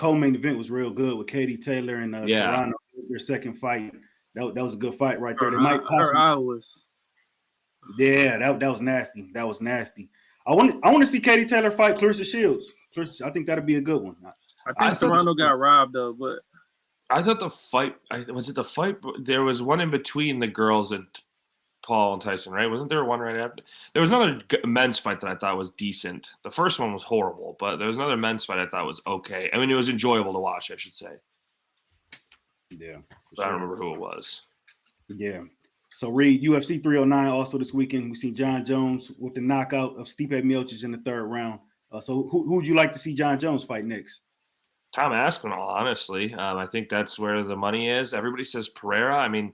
co-main event was real good with Katie Taylor and Serrano. Their second fight. That was a good fight right there. They might possibly. Yeah, that was nasty. That was nasty. I want to see Katie Taylor fight Clarissa Shields. I think that'd be a good one. I think Serrano got robbed though, but I thought the fight was it the fight. There was one in between the girls and Paul and Tyson, right? Wasn't there one right after? There was another men's fight that I thought was decent. The first one was horrible, but there was another men's fight I thought was okay. I mean, it was enjoyable to watch, I should say. Yeah, I don't remember who it was. Yeah. So, Reed, UFC 309 also this weekend. We see John Jones with the knockout of Stipe Miocic in the third round. So who would you like to see John Jones fight next? Tom Aspinall, honestly. I think that's where the money is. Everybody says Pereira. I mean,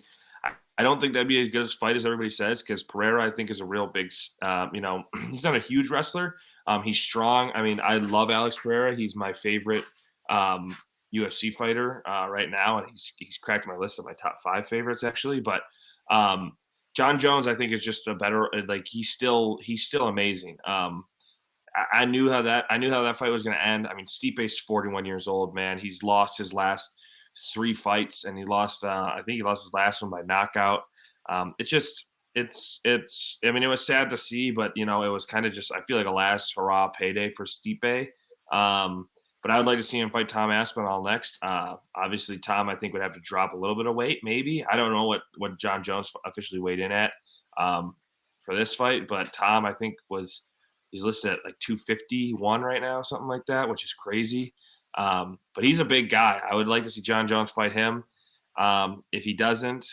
I don't think that'd be as good a fight as everybody says because Pereira, I think, is a real big he's not a huge wrestler. He's strong. I mean, I love Alex Pereira. He's my favorite UFC fighter right now, and he's cracked my list of my top 5 favorites, actually. But John Jones, I think, is just a better he's still amazing. I knew how that fight was going to end. I mean, Stipe's 41 years old, man. He's lost his last 3 fights, and he lost. I think he lost his last one by knockout. It's. I mean, it was sad to see, but it was kind of just. I feel like a last hurrah payday for Stipe. But I would like to see him fight Tom Aspinall next. Obviously, Tom, I think, would have to drop a little bit of weight, maybe. I don't know what John Jones officially weighed in at for this fight, but Tom, I think, he's listed at like 251 right now, something like that, which is crazy. But he's a big guy. I would like to see John Jones fight him. If he doesn't,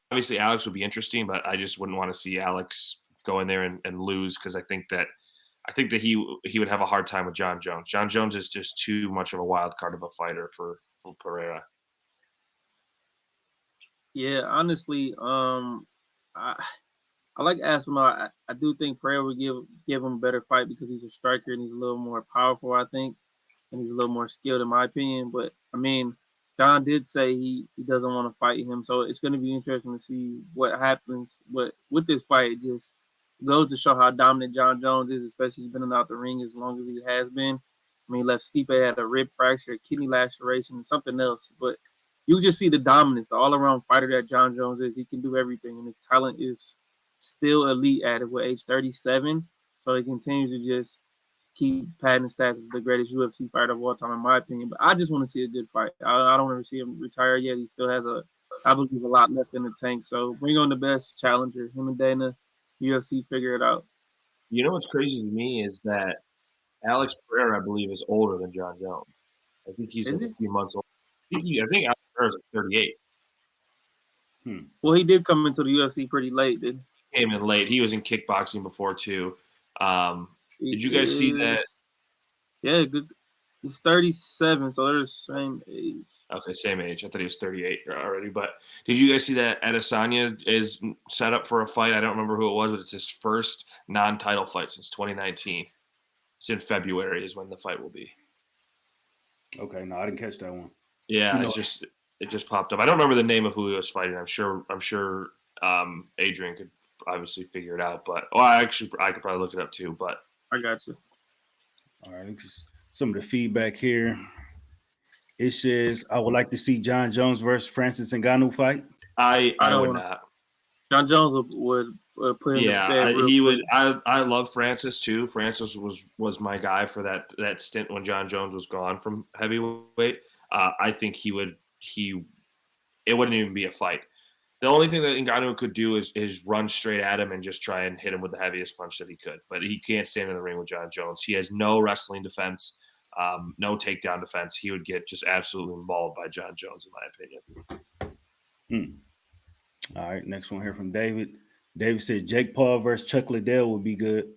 obviously Alex would be interesting, but I just wouldn't want to see Alex go in there and lose because I think that he would have a hard time with John Jones. John Jones is just too much of a wild card of a fighter for Pereira. Yeah, honestly, I like Aspinall. I do think Pereira would give him a better fight because he's a striker and he's a little more powerful, I think, and he's a little more skilled in my opinion. But I mean, John did say he doesn't want to fight him, so it's going to be interesting to see what happens. But with this fight, it just goes to show how dominant John Jones is, especially he's been out the ring as long as he has been. I mean, he left Stipe had a rib fracture, kidney laceration, and something else. But you just see the dominance, the all-around fighter that John Jones is. He can do everything, and his talent is still elite at age 37. So he continues to just keep padding stats as the greatest UFC fighter of all time, in my opinion. But I just want to see a good fight. I don't want to see him retire yet. He still has I believe, a lot left in the tank. So bring on the best challenger. Him and Dana, UFC, figure it out. You know what's crazy to me is that Alex Pereira, I believe, is older than John Jones. I think he's a few months old. I think Alex Pereira's like 38. Well, he did come into the UFC pretty late, didn't he? Came in late. He was in kickboxing before too. Did you guys see that? Yeah, good. He's 37, so they're the same age. Okay, same age. I thought he was 38 already. But did you guys see that Adesanya is set up for a fight? I don't remember who it was, but it's his first non-title fight since 2019. It's in February is when the fight will be. Okay, no, I didn't catch that one. Yeah, it just popped up. I don't remember the name of who he was fighting. I'm sure Adrian could obviously figure it out, but I could probably look it up too. But I got you. All right, some of the feedback here. It says, I would like to see John Jones versus Francis Ngannou fight. I would not. John Jones would put him. Yeah, he would. I love Francis too. Francis was my guy for that stint when John Jones was gone from heavyweight. I think it wouldn't even be a fight. The only thing that Ngannou could do is run straight at him and just try and hit him with the heaviest punch that he could. But he can't stand in the ring with John Jones. He has no wrestling defense, no takedown defense. He would get just absolutely mauled by John Jones, in my opinion. All right, next one here from David. David said Jake Paul versus Chuck Liddell would be good.